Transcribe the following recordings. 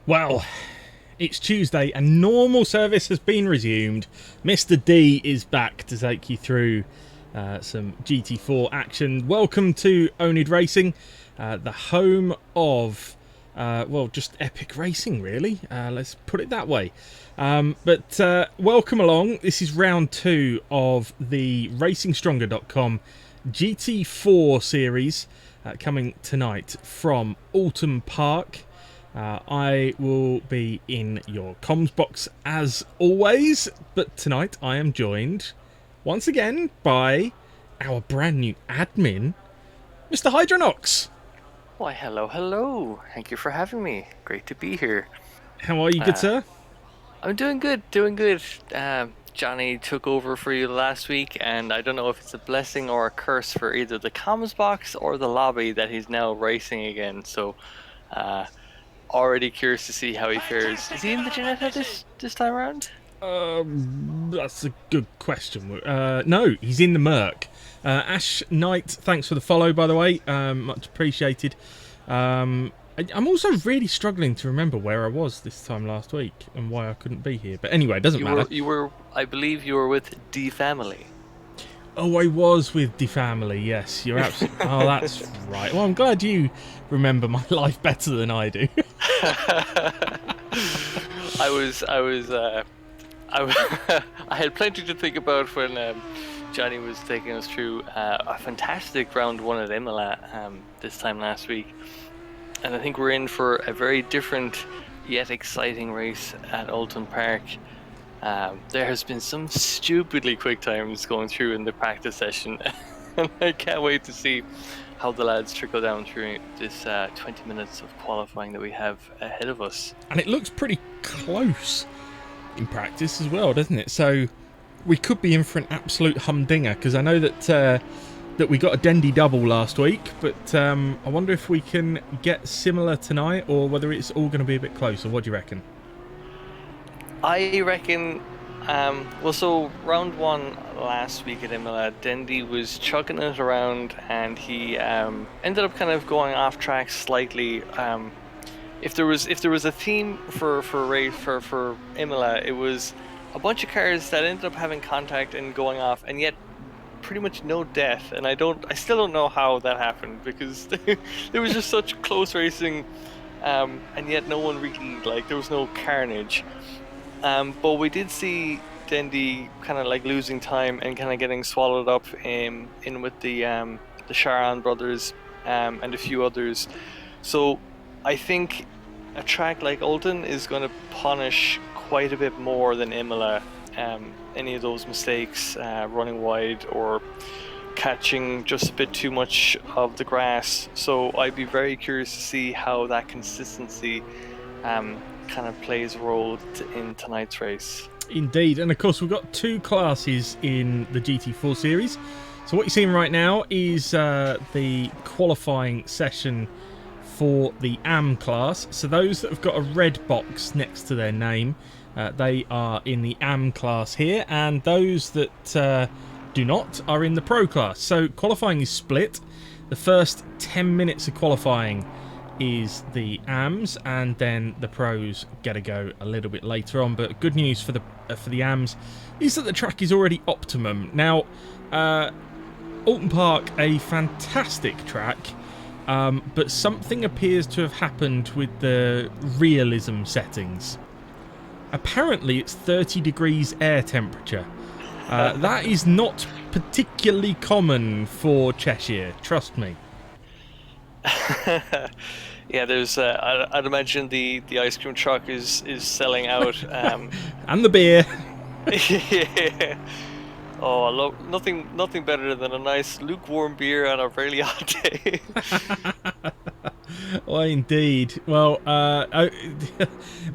Well, it's Tuesday and normal service has been resumed. Mr. D is back to take you through some GT4 action. Welcome to oNiD Racing, the home of, well, just epic racing, really. Let's put it that way. But welcome along. This is round 2 of the RacingStronger.com GT4 series coming tonight from Oulton Park. I will be in your comms box as always, but tonight I am joined once again by our brand new admin, Mr. Hydronox. Why, hello. Thank you for having me. Great to be here. How are you, good sir? I'm doing good. Johnny took over for you last week, and I don't know if it's a blessing or a curse for either the comms box or the lobby that he's now racing again. So, already curious to see how he fares. Is he in the Ginetta this time around? That's a good question. No, he's in the Merc. Ash Knight, thanks for the follow, by the way. Much appreciated. I'm also really struggling to remember where I was this time last week and why I couldn't be here. But anyway, it doesn't matter. I believe you were with D Family. Oh, I was with the family. Yes, you're absolutely. Oh, that's right. Well, I'm glad you remember my life better than I do. I had plenty to think about when Johnny was taking us through a fantastic round 1 at Imola this time last week, and I think we're in for a very different yet exciting race at Oulton Park. There has been some stupidly quick times going through in the practice session, and I can't wait to see how the lads trickle down through this 20 minutes of qualifying that we have ahead of us. And it looks pretty close in practice as well, doesn't it? So we could be in for an absolute humdinger, because I know that that we got a Dendy double last week, but I wonder if we can get similar tonight, or whether it's all going to be a bit closer. What do you reckon? I reckon, so round 1 last week at Imola, Dendy was chugging it around, and he ended up kind of going off track slightly. If there was a theme for Imola, it was a bunch of cars that ended up having contact and going off, and yet pretty much no death. And I still don't know how that happened, because there was just such close racing, and yet no one really, there was no carnage. But we did see Dendy kind of like losing time and kind of getting swallowed up in with the Sharon brothers and a few others. So I think a track like Oulton is going to punish quite a bit more than Imola. Any of those mistakes, running wide or catching just a bit too much of the grass. So I'd be very curious to see how that consistency kind of plays a role in tonight's race. Indeed, and of course we've got two classes in the GT4 series. So what you're seeing right now is the qualifying session for the AM class. So those that have got a red box next to their name, they are in the AM class here, and those that do not are in the Pro class. So qualifying is split. The first 10 minutes of qualifying is the AMs, and then the Pros get a go a little bit later on. But good news for the AMs is that the track is already optimum. Now, Oulton Park, a fantastic track, but something appears to have happened with the realism settings. Apparently it's 30 degrees air temperature. That is not particularly common for Cheshire, trust me. Yeah, there's. I'd imagine the ice cream truck is selling out. And the beer. Yeah. Oh, I love nothing better than a nice lukewarm beer on a really hot day. Oh, indeed. Well,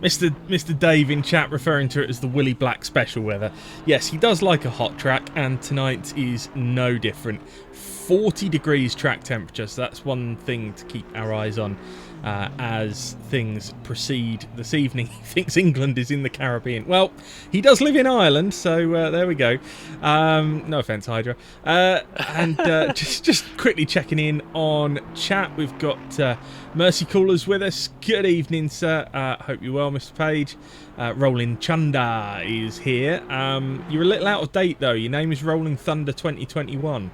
Mr. Dave in chat referring to it as the Willy Black special weather. Yes, he does like a hot track, and tonight is no different. 40 degrees track temperature, so that's one thing to keep our eyes on as things proceed this evening. He thinks England is in the Caribbean. Well, he does live in Ireland, so there we go. No offence, Hydra. And just quickly checking in on chat, we've got Mercy Callers with us. Good evening, sir. Hope you're well, Mr. Page. Rolling Chunda is here. You're a little out of date, though. Your name is Rolling Thunder 2021.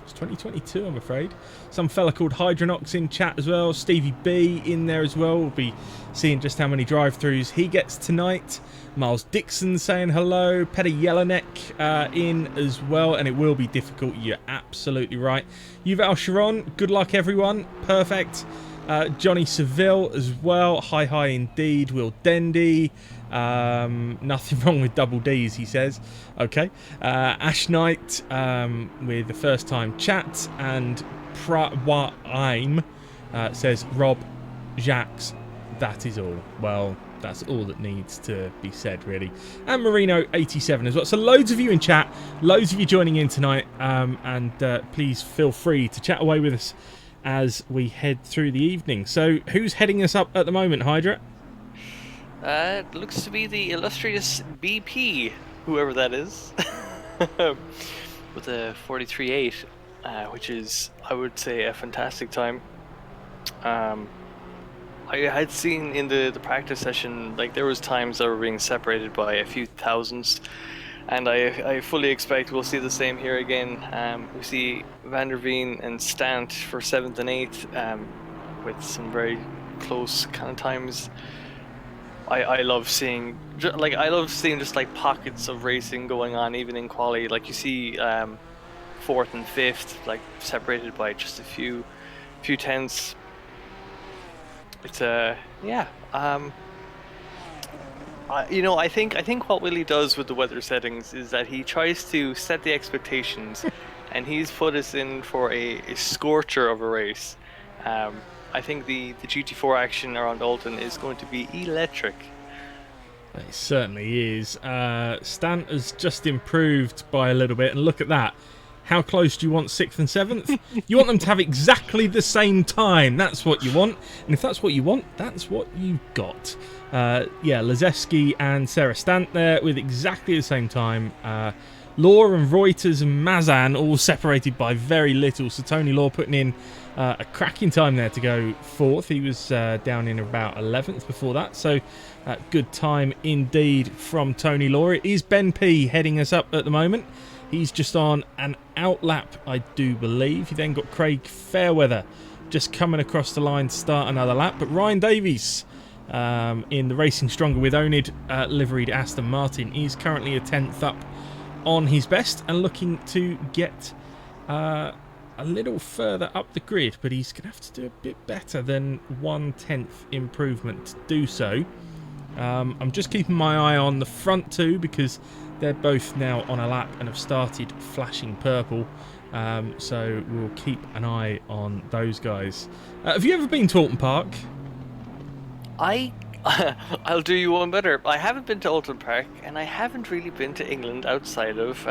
2022, I'm afraid. Some fella called Hydronox in chat as well. Stevie B in there as well. We'll be seeing just how many drive-throughs he gets tonight. Miles Dixon saying hello. Peter Jelinek in as well. And it will be difficult. You're absolutely right. Yuval Sharon, good luck everyone. Perfect. Johnny Seville as well. Hi indeed. Will Dendy. Nothing wrong with double D's, he says. Okay. Ash Knight with the first time chat, and Prawaim says Rob Jacques, that is all. Well, that's all that needs to be said, really. And Marino87 as well. So loads of you in chat, loads of you joining in tonight, and please feel free to chat away with us as we head through the evening. So who's heading us up at the moment, Hydra? It looks to be the illustrious BP, whoever that is, with a 43.8, which is, I would say, a fantastic time. I had seen in the practice session, like, there was times that were being separated by a few thousandths, and I fully expect we'll see the same here again. We see Van der Veen and Stant for 7th and 8th, with some very close kind of times. I love seeing just like pockets of racing going on, even in quali. Like you see 4th and 5th, like separated by just a few tenths. It's yeah. I think what Willie does with the weather settings is that he tries to set the expectations, and he's put us in for a scorcher of a race. I think the GT4 action around Oulton is going to be electric. It certainly is. Stant has just improved by a little bit, and look at that. How close do you want 6th and 7th? You want them to have exactly the same time. That's what you want. And if that's what you want, that's what you've got. Yeah, Lazeski and Sarah Stant there with exactly the same time. Law and Reuters and Mazan all separated by very little. So Tony Law putting in a cracking time there to go 4th. He was down in about 11th before that. So good time indeed from Tony Law. It is Ben P heading us up at the moment. He's just on an outlap, I do believe. You then got Craig Fairweather just coming across the line to start another lap. But Ryan Davies in the Racing Stronger with oNiD liveried Aston Martin. He's currently a 10th up on his best and looking to get a little further up the grid, but he's going to have to do a bit better than 1/10 improvement to do so. I'm just keeping my eye on the front two because they're both now on a lap and have started flashing purple. So we'll keep an eye on those guys. Have you ever been to Oulton Park? I'll do you one better. I haven't been to Oulton Park, and I haven't really been to England outside of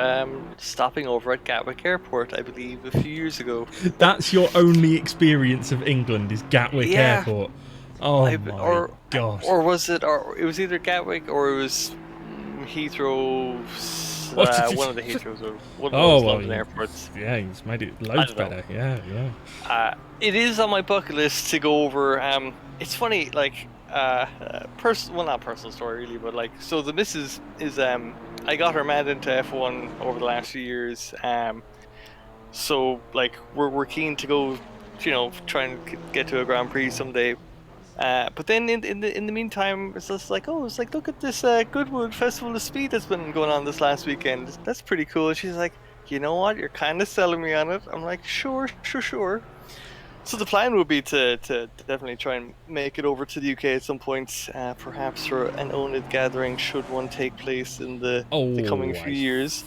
stopping over at Gatwick Airport, I believe, a few years ago. That's your only experience of England, is Gatwick Airport. Oh my gosh. Or was it? Or it was either Gatwick or it was Heathrow. One of the Heathrows or one of those London airports. Yeah, he's made it loads better. Yeah. It is on my bucket list to go over. It's funny, like, not personal story really, but like, so the missus is I got her mad into F1 over the last few years. So like we're keen to go, try and get to a Grand Prix someday. But then in the meantime, it's just like, look at this Goodwood Festival of Speed that's been going on this last weekend. That's pretty cool. And she's like, you know what? You're kind of selling me on it. I'm like, sure. So the plan would be to definitely try and make it over to the UK at some point, perhaps for an oNiD gathering should one take place in the coming few years.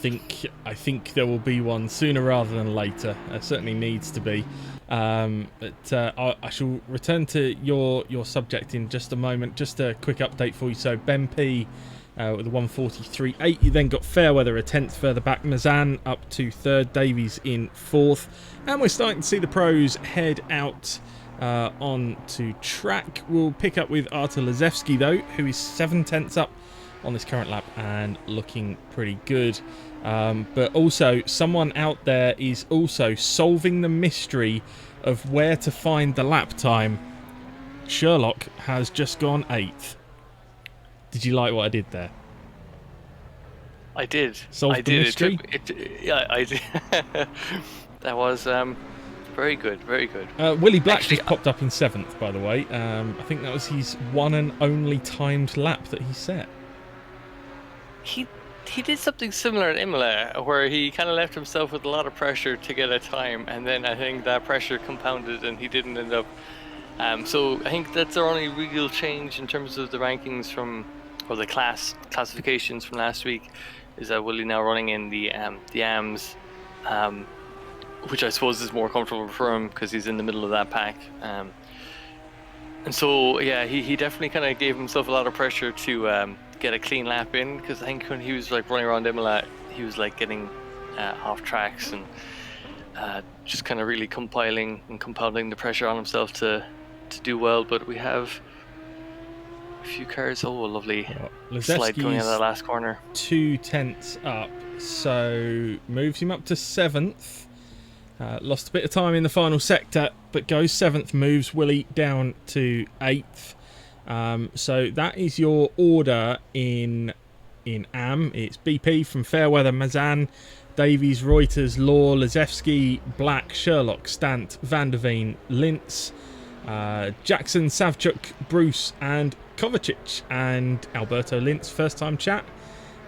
I think there will be one sooner rather than later. It certainly needs to be. But I shall return to your subject in just a moment. Just a quick update for you. So Ben P with a 1:43.8. You then got Fairweather a 10th further back. Mazan up to 3rd. Davies in 4th. And we're starting to see the pros head out onto track. We'll pick up with Artur Lazewski though, who is 7/10 up on this current lap and looking pretty good. But also someone out there is also solving the mystery of where to find the lap time. Sherlock has just gone 8th. Did you like what I did there? I did. Solved the mystery? Yeah, I did. That was very good, very good. Willie Black just popped up in 7th, by the way. I think that was his one and only timed lap that he set. He did something similar at Imola, where he kind of left himself with a lot of pressure to get a time, and then I think that pressure compounded and he didn't end up. So I think that's our only real change in terms of the rankings or the classifications from last week, is that Willie now running in the AMS, which I suppose is more comfortable for him because he's in the middle of that pack. And so yeah, he definitely kind of gave himself a lot of pressure to get a clean lap in, because I think when he was like running around Imola, he was like getting off tracks and just kind of really compiling and compounding the pressure on himself to do well. But we have a few cars. A lovely slide coming out of that last corner. 2/10 up, so moves him up to 7th. Lost a bit of time in the final sector, but goes 7th, moves Willie down to 8th. So that is your order in AM. It's BP from Fairweather, Mazan, Davies, Reuters, Law, Lazewski, Black, Sherlock, Stant, Van der Veen, Lintz, Jackson, Savchuk, Bruce and Kovacic, and Alberto Lintz, first time chat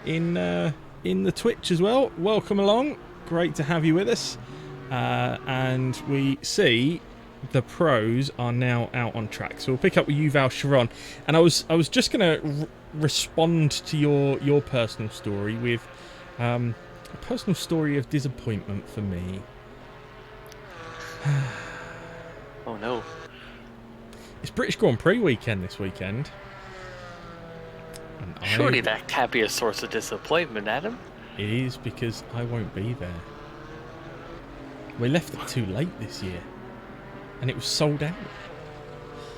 in the Twitch as well. Welcome along, great to have you with us. And we see the pros are now out on track, so we'll pick up with Yuval Sharon. And I was just going to respond to your personal story with a personal story of disappointment for me. Oh no. It's British Grand Prix weekend this weekend. And surely that can't be a source of disappointment, Adam. It is, because I won't be there. We left it too late this year, and it was sold out.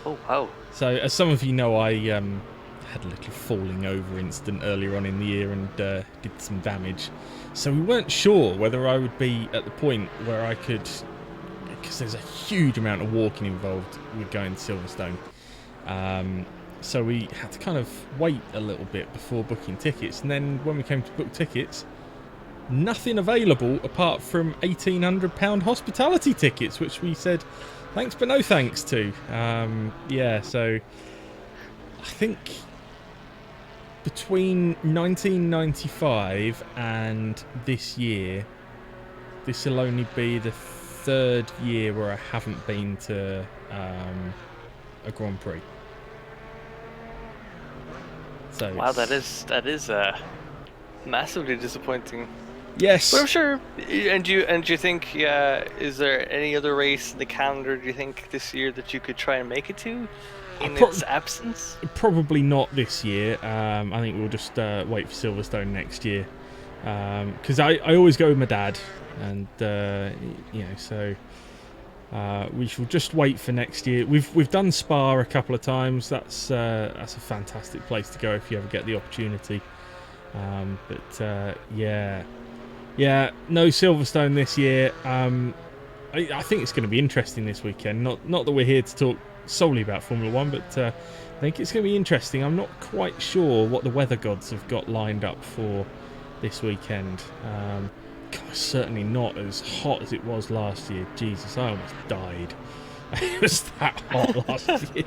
Oh wow. So as some of you know, I had a little falling over incident earlier on in the year and did some damage. So we weren't sure whether I would be at the point where I could, because there's a huge amount of walking involved with going to Silverstone. So we had to kind of wait a little bit before booking tickets. And then when we came to book tickets, nothing available apart from £1,800 hospitality tickets, which we said thanks but no thanks to. Yeah, so I think between 1995 and this year, this will only be the third year where I haven't been to a Grand Prix. So Wow, that is massively disappointing. yes. But I'm sure. And do you think? Is there any other race in the calendar? Do you think this year that you could try and make it to, in its absence? Probably not this year. I think we'll just wait for Silverstone next year. Because I always go with my dad, and so we shall just wait for next year. We've done Spa a couple of times. That's a fantastic place to go if you ever get the opportunity. Yeah, no Silverstone this year. I think it's going to be interesting this weekend. Not that we're here to talk solely about Formula 1, but I think it's going to be interesting. I'm not quite sure what the weather gods have got lined up for this weekend. Certainly not as hot as it was last year. Jesus, I almost died. It was that hot last year.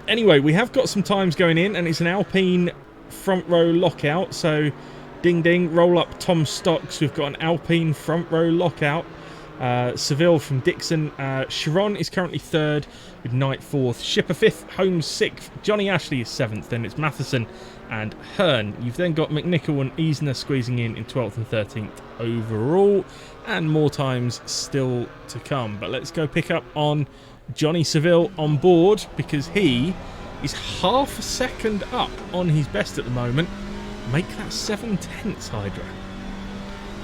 Anyway, we have got some times going in, and it's an Alpine front row lockout. So, ding ding, roll up Tom Stocks. We've got an Alpine front row lockout. Seville from Dixon. Chiron is currently third with Knight fourth. Shipper fifth. Holmes sixth. Johnny Ashley is seventh. Then it's Matheson and Hearn. You've then got McNichol and Eisner squeezing in 12th and 13th overall. And more times still to come. But let's go pick up on Johnny Seville on board, because he is half a second up on his best at the moment. Make that 7/10, Hydra.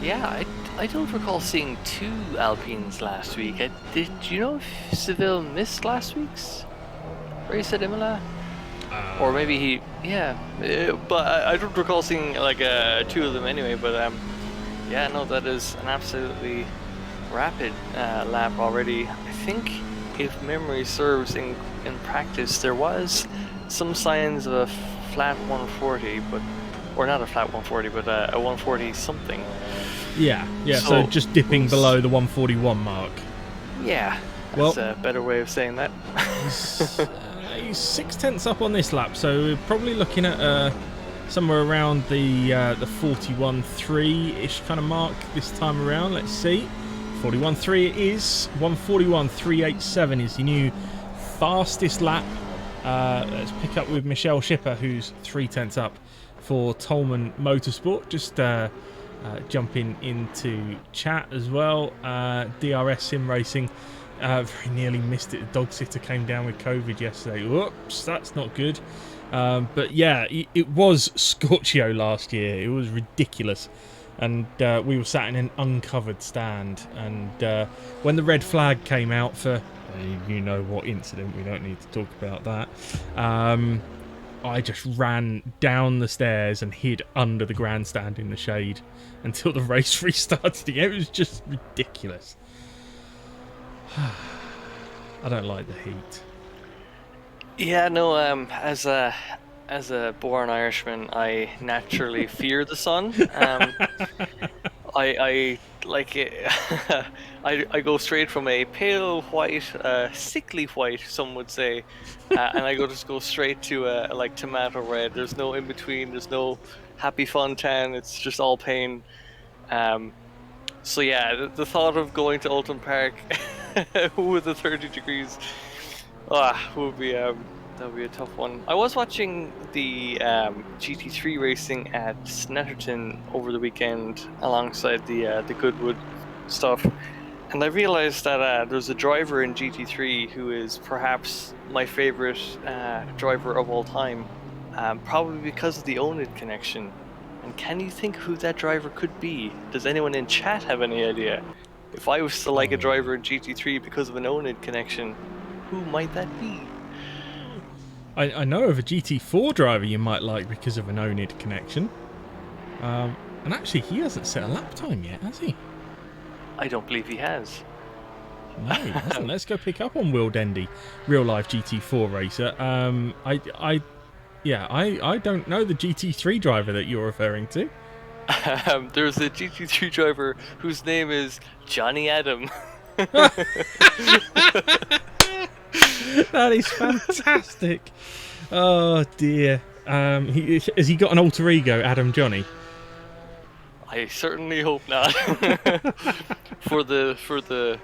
Yeah, I don't recall seeing two Alpines last week. Did you know if Seville missed last week's race at Imola? Or maybe but I don't recall seeing like two of them anyway. But that is an absolutely rapid lap already. I think, if memory serves, in practice there was some signs of a flat 140, or not a flat 140, but a 140 something. Yeah. So just dipping below the 141 mark. Yeah, that's a better way of saying that. He's 6/10 up on this lap, so we're probably looking at somewhere around the 41.3-ish kind of mark this time around. Let's see. 41.3 it is. 141.387 is the new fastest lap. Let's pick up with Michelle Schipper, who's 3/10 up for Tolman Motorsport. Just jumping into chat as well. DRS Sim Racing very nearly missed it. The dog sitter came down with COVID yesterday. Whoops, that's not good. But yeah, it was Scorchio last year. It was ridiculous. And we were sat in an uncovered stand. And when the red flag came out for you know what incident, we don't need to talk about that. I just ran down the stairs and hid under the grandstand in the shade until the race restarted again. It was just ridiculous. I don't like the heat. Yeah, no. As a born Irishman, I naturally fear the sun. I like it. I go straight from a pale white, sickly white, some would say, and I just go straight to like tomato red. There's no in between. There's no happy fun tan. It's just all pain. So yeah, the thought of going to Oulton Park with the 30 degrees, would be that would be a tough one. I was watching the GT3 racing at Snetterton over the weekend alongside the Goodwood stuff, and I realized that there's a driver in GT3 who is perhaps my favorite driver of all time, probably because of the oNiD connection. And can you think who that driver could be? Does anyone in chat have any idea? If I was to like a driver in GT3 because of an oNiD connection, who might that be? I know of a GT4 driver you might like because of an oNiD connection. And actually, he hasn't set a lap time yet, has he? I don't believe he has. No, he hasn't. Let's go pick up on Will Dendy, real life GT4 racer. I don't know the GT3 driver that you're referring to. There's a GT3 driver whose name is Johnny Adam. That is fantastic. Oh dear. Has he got an alter ego, Adam Johnny? I certainly hope not. For the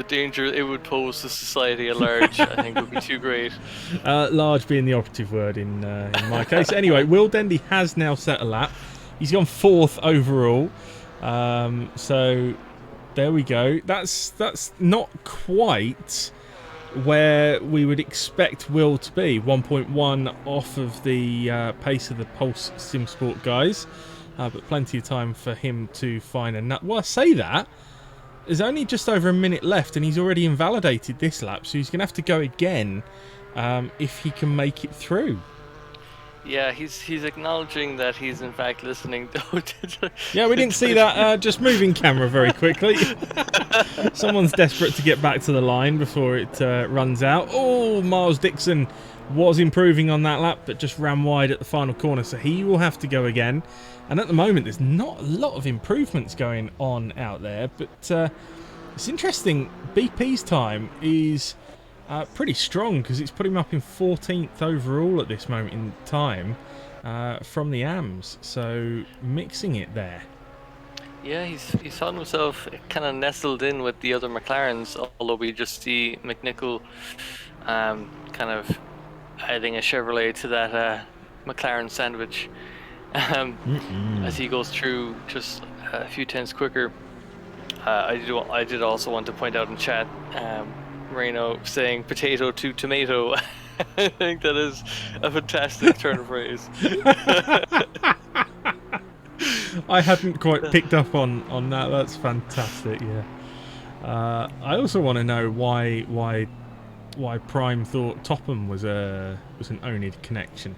danger it would pose to society at large, I think it would be too great. Large being the operative word in my case. Anyway, Will Dendy has now set a lap. He's gone 4th overall. So there we go. That's not quite where we would expect Will to be. 1.1 off of the pace of the Pulse Sim Sport guys. But plenty of time for him to find a nut. Well, I say that. There's only just over a minute left and he's already invalidated this lap, so he's going to have to go again if he can make it through. Yeah, he's acknowledging that he's in fact listening. Yeah, we didn't see that just moving camera very quickly. Someone's desperate to get back to the line before it runs out. Oh, Miles Dixon was improving on that lap, but just ran wide at the final corner, so he will have to go again. And at the moment, there's not a lot of improvements going on out there, but it's interesting. BP's time is pretty strong because it's put him up in 14th overall at this moment in time from the AMs, so mixing it there. Yeah, he's found himself kind of nestled in with the other McLarens, although we just see McNichol kind of adding a Chevrolet to that McLaren sandwich as he goes through just a few tenths quicker. I did also want to point out in chat, Moreno saying potato to tomato. I think that is a fantastic turn of phrase. I hadn't quite picked up on that. That's fantastic. Yeah. I also want to know why Prime thought Topham was an oNiD connection.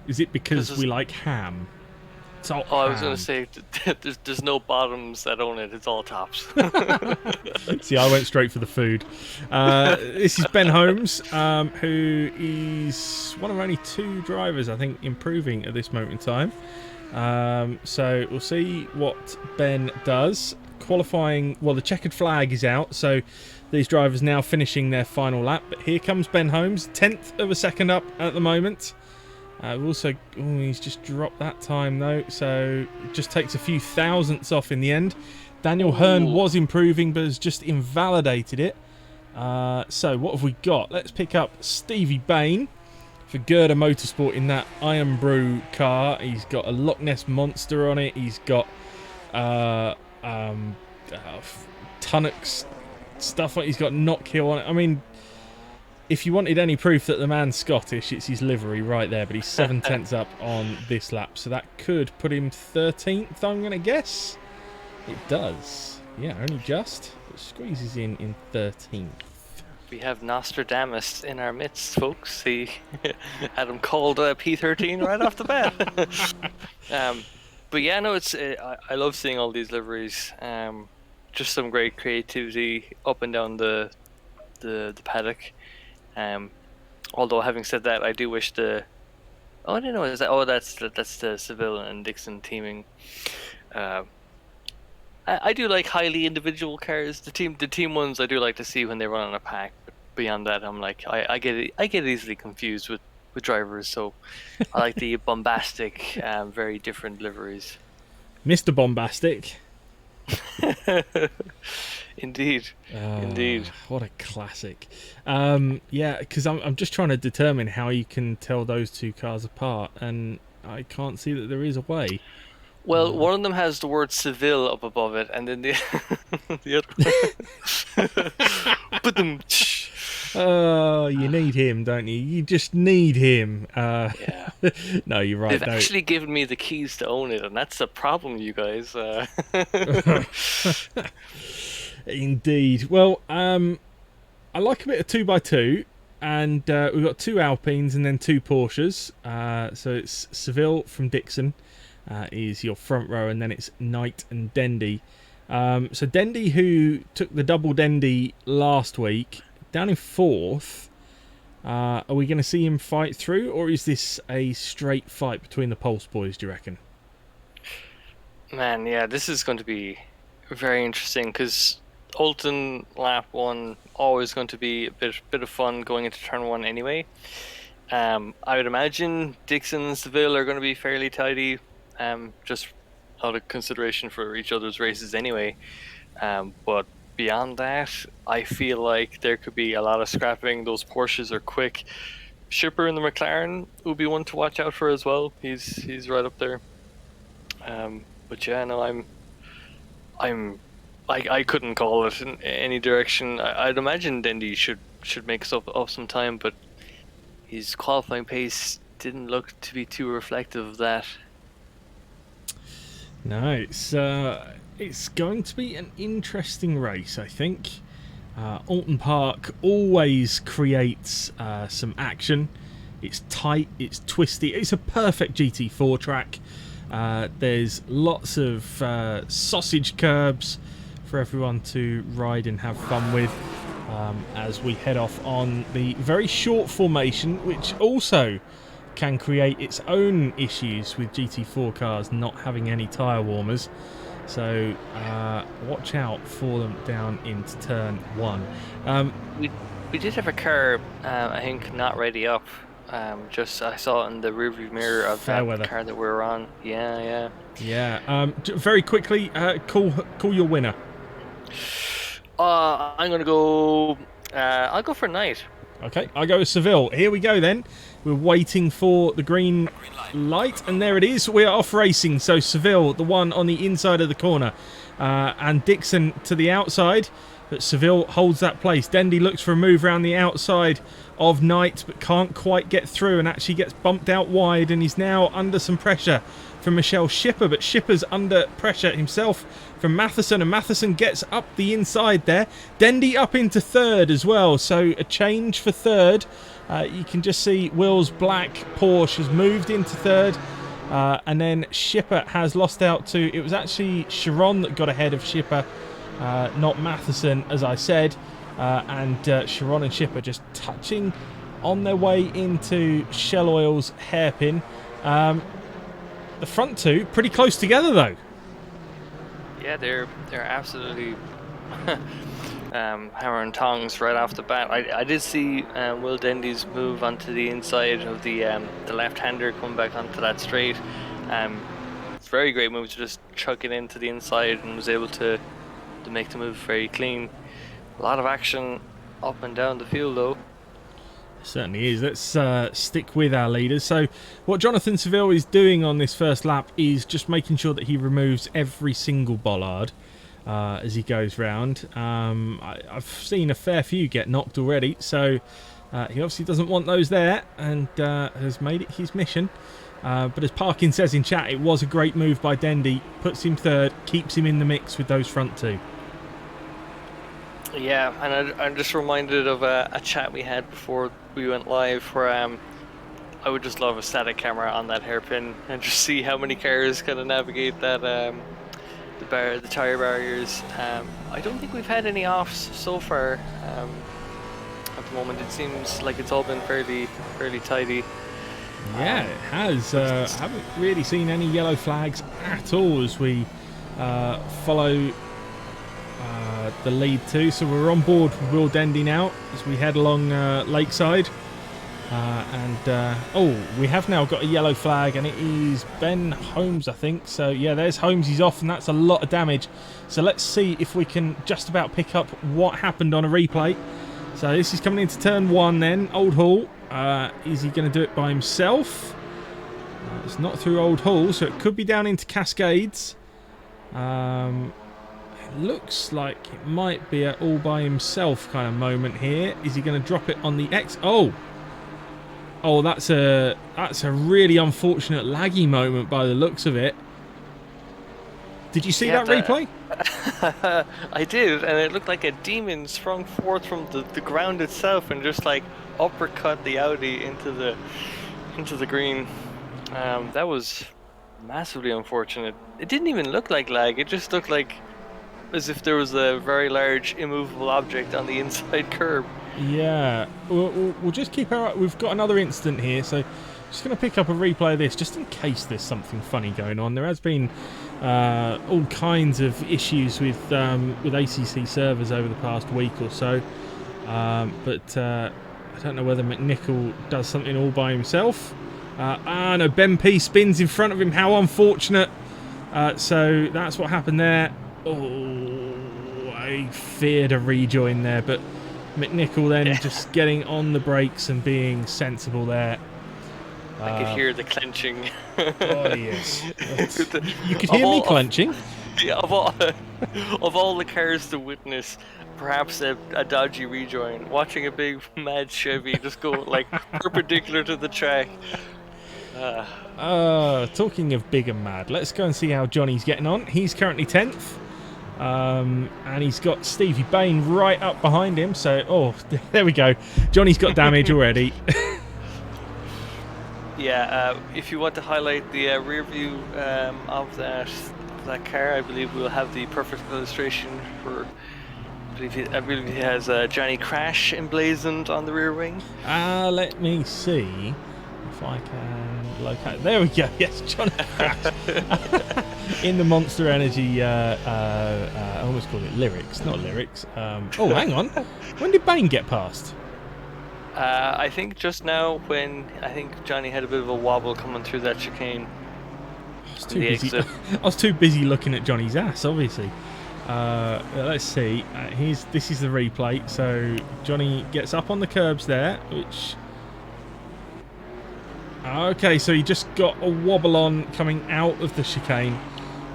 Is it because we like ham? I was going to say there's no bottoms that own it. It's all tops. See, I went straight for the food. This is Ben Holmes, who is one of only 2 drivers, I think, improving at this moment in time. So we'll see what Ben does. Qualifying, well, the checkered flag is out, so these drivers now finishing their final lap. But here comes Ben Holmes, 10th of a second up at the moment. Also, he's just dropped that time though, so it just takes a few thousandths off in the end. Daniel Hearn was improving, but has just invalidated it. So what have we got? Let's pick up Stevie Bain for Gerda Motorsport in that Iron Brew car. He's got a Loch Ness Monster on it. He's got Tunnock's stuff on it. He's got Knockhill on it. I mean, if you wanted any proof that the man's Scottish, it's his livery right there, but he's 7 tenths up on this lap, so that could put him 13th, I'm going to guess. It does. Yeah, only just, but squeezes in 13th. We have Nostradamus in our midst, folks. He had him called P13 right off the bat. But yeah, no, it's I love seeing all these liveries. Just some great creativity up and down the paddock. Although having said that, I do wish I don't know. That's the Seville and Dixon teaming. I do like highly individual cars. The team ones I do like to see when they run on a pack. But beyond that, I'm like I get easily confused with drivers. So I like the bombastic, very different liveries. Mr. Bombastic. Indeed. What a classic. Yeah, because I'm just trying to determine how you can tell those 2 cars apart, and I can't see that there is a way. Well, one of them has the word Seville up above it, and then the other. Oh, you need him, don't you? You just need him. Yeah. No, you're right. They've actually given me the keys to own it, and that's the problem, you guys. Indeed. Well, I like a bit of 2x2, and we've got 2 Alpines and then 2 Porsches. So it's Seville from Dixon is your front row, and then it's Knight and Dendy. So Dendy, who took the double Dendy last week, down in 4th. Are we going to see him fight through, or is this a straight fight between the Pulse boys, do you reckon? Man, yeah, this is going to be very interesting, because Oulton lap 1 always going to be a bit of fun going into turn 1 anyway. I would imagine Dixon and Seville are going to be fairly tidy, just out of consideration for each other's races anyway. But beyond that, I feel like there could be a lot of scrapping. Those Porsches are quick. Shipper in the McLaren would be one to watch out for as well. He's right up there. But yeah, no, I couldn't call it in any direction. I'd imagine Dendy should make up some time, but his qualifying pace didn't look to be too reflective of that. No, it's going to be an interesting race, I think. Oulton Park always creates some action. It's tight, it's twisty, it's a perfect GT4 track. There's lots of sausage curbs for everyone to ride and have fun with as we head off on the very short formation, which also can create its own issues with GT4 cars not having any tyre warmers. So watch out for them down into turn 1. We did have a car, I think, not ready up. Just I saw it in the rearview mirror of that car that we were on. Yeah. Very quickly, call your winner. I'm gonna go. I'll go for Knight. Okay, I go with Seville. Here we go then. We're waiting for the green light, and there it is. We are off racing. So Seville, the one on the inside of the corner, and Dixon to the outside. But Seville holds that place. Dendy looks for a move around the outside of Knight, but can't quite get through and actually gets bumped out wide, and he's now under some pressure from Michelle Schipper, but Schipper's under pressure himself from Matheson, and Matheson gets up the inside there. Dendy up into third as well, so a change for third. You can just see Will's black Porsche has moved into third, and then Schipper has lost out to, it was actually Chiron that got ahead of Schipper, not Matheson, as I said, and Chiron and Schipper just touching on their way into Shell Oil's hairpin. The front two pretty close together though. Yeah, they're absolutely hammer and tongs right off the bat. I did see Will Dendy's move onto the inside of the left-hander coming back onto that straight. Very great move to just chuck it into the inside, and was able to make the move very clean. A lot of action up and down the field though. Certainly is. Let's stick with our leaders. So what Jonathan Seville is doing on this first lap is just making sure that he removes every single bollard as he goes round. I've seen a fair few get knocked already, so he obviously doesn't want those there, and has made it his mission. But as Parkin says in chat, it was a great move by Dendy. Puts him third, keeps him in the mix with those front two. Yeah, and I'm just reminded of a chat we had before we went live where I would just love a static camera on that hairpin and just see how many cars kind of navigate that the tire barriers. I don't think we've had any offs so far. At the moment, it seems like it's all been fairly tidy. Yeah, it has. Haven't really seen any yellow flags at all as we follow the lead too. So we're on board with Will Dendy now as we head along Lakeside. We have now got a yellow flag, and it is Ben Holmes, I think. So yeah, there's Holmes, he's off, and that's a lot of damage. So let's see if we can just about pick up what happened on a replay. So this is coming into turn 1 then. Old Hall, is he going to do it by himself? It's not through Old Hall, so it could be down into Cascades. It looks like it might be an all by himself kind of moment here. Is he going to drop it on the X? Oh, that's a really unfortunate laggy moment by the looks of it. Did you see that replay? I did, and it looked like a demon sprung forth from the ground itself and just like uppercut the Audi into the green. That was massively unfortunate. It didn't even look like lag. It just looked like as if there was a very large immovable object on the inside curb. Yeah, we'll just keep our... We've got another incident here, so just going to pick up a replay of this just in case there's something funny going on. There has been all kinds of issues with ACC servers over the past week or so. But I don't know whether McNichol does something all by himself. No, Ben P spins in front of him. How unfortunate. So that's what happened there. Oh, I feared a rejoin there, but McNichol then just getting on the brakes and being sensible there. I could hear the clenching. Oh, yes. You could hear me clenching? Yeah, of all the cars to witness, perhaps a dodgy rejoin, watching a big mad Chevy just go like perpendicular to the track. Talking of big and mad, let's go and see how Johnny's getting on. He's currently 10th. And he's got Stevie Bain right up behind him. So, there we go. Johnny's got damage already. Yeah, if you want to highlight the rear view of that car, I believe we'll have the perfect illustration for. I believe he has Johnny Crash emblazoned on the rear wing. Let me see if I can locate. There we go. Yes, Johnny Crash in the Monster Energy. I almost called it lyrics, not lyrics. Hang on. When did Bain get past? I think just now, when I think Johnny had a bit of a wobble coming through that chicane. I was too busy looking at Johnny's ass, obviously. Let's see. This is the replay. So Johnny gets up on the curbs there, which. Okay, so he just got a wobble on coming out of the chicane,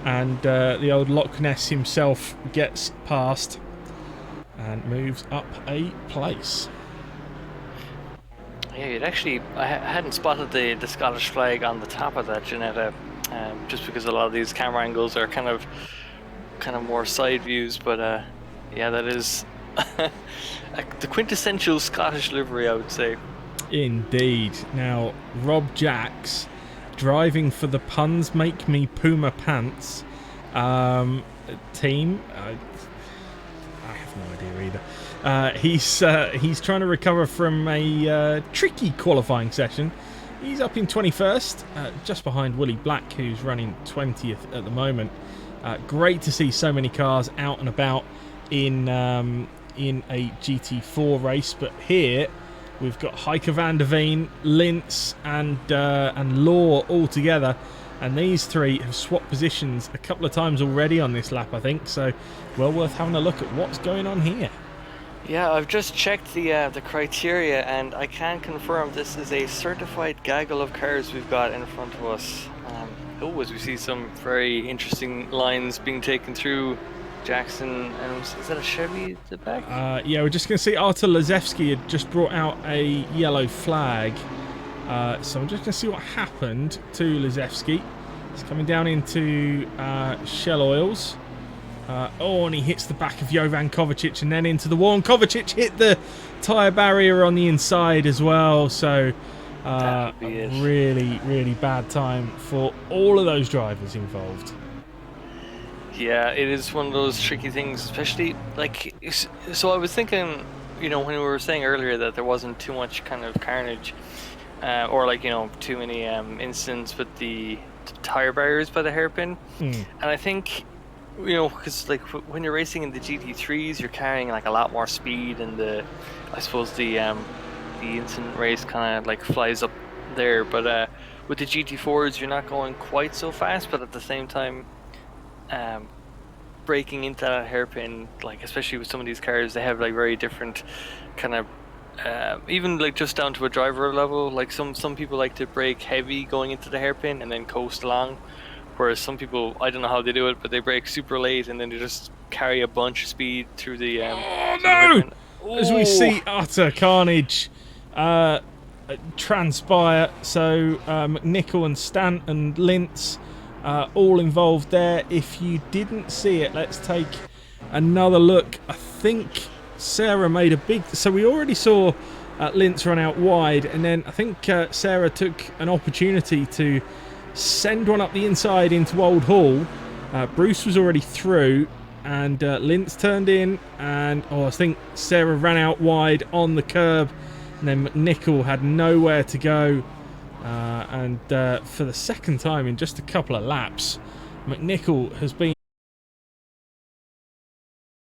and the old Loch Ness himself gets past and moves up a place. Yeah, I hadn't spotted the Scottish flag on the top of that Ginetta, just because a lot of these camera angles are kind of more side views. But yeah, that is the quintessential Scottish livery, I would say. Indeed. Now, Rob Jacks driving for the Puns Make Me Puma Pants team. I have no idea either. He's trying to recover from a tricky qualifying session. He's up in 21st, just behind Willie Black, who's running 20th at the moment. Great to see so many cars out and about in a GT4 race, but here we've got Heike van der Veen, Lintz, and Law all together, and these three have swapped positions a couple of times already on this lap, I think. So, well worth having a look at what's going on here. Yeah, I've just checked the criteria, and I can confirm this is a certified gaggle of cars we've got in front of us. As we see some very interesting lines being taken through Jackson, and is that a Chevy at the back? Yeah, we're just going to see Artur Lazewski had just brought out a yellow flag. So I'm just going to see what happened to Lazewski. He's coming down into Shell Oils. And he hits the back of Jovan Kovacic and then into the wall. And Kovacic hit the tyre barrier on the inside as well. So a really, really bad time for all of those drivers involved. Yeah, it is one of those tricky things, especially so I was thinking, when we were saying earlier that there wasn't too much kind of carnage or too many incidents with the tyre barriers by the hairpin. And I think because when you're racing in the GT3s, you're carrying a lot more speed, and I suppose the incident race kind of flies up there. But with the GT4s, you're not going quite so fast, but at the same time, breaking into that hairpin, especially with some of these cars, they have very different kind of even just down to a driver level. Some people like to brake heavy going into the hairpin and then coast along. Whereas some people, I don't know how they do it, but they brake super late and then they just carry a bunch of speed through the. As we see utter carnage transpire. So McNichol and Stant and Lintz all involved there. If you didn't see it, let's take another look. I think Sarah made a big. So we already saw Lintz run out wide, and then I think Sarah took an opportunity to send one up the inside into Old Hall. Bruce was already through, and Lintz turned in, and I think Sarah ran out wide on the curb, and then McNichol had nowhere to go, and for the second time in just a couple of laps, McNichol has been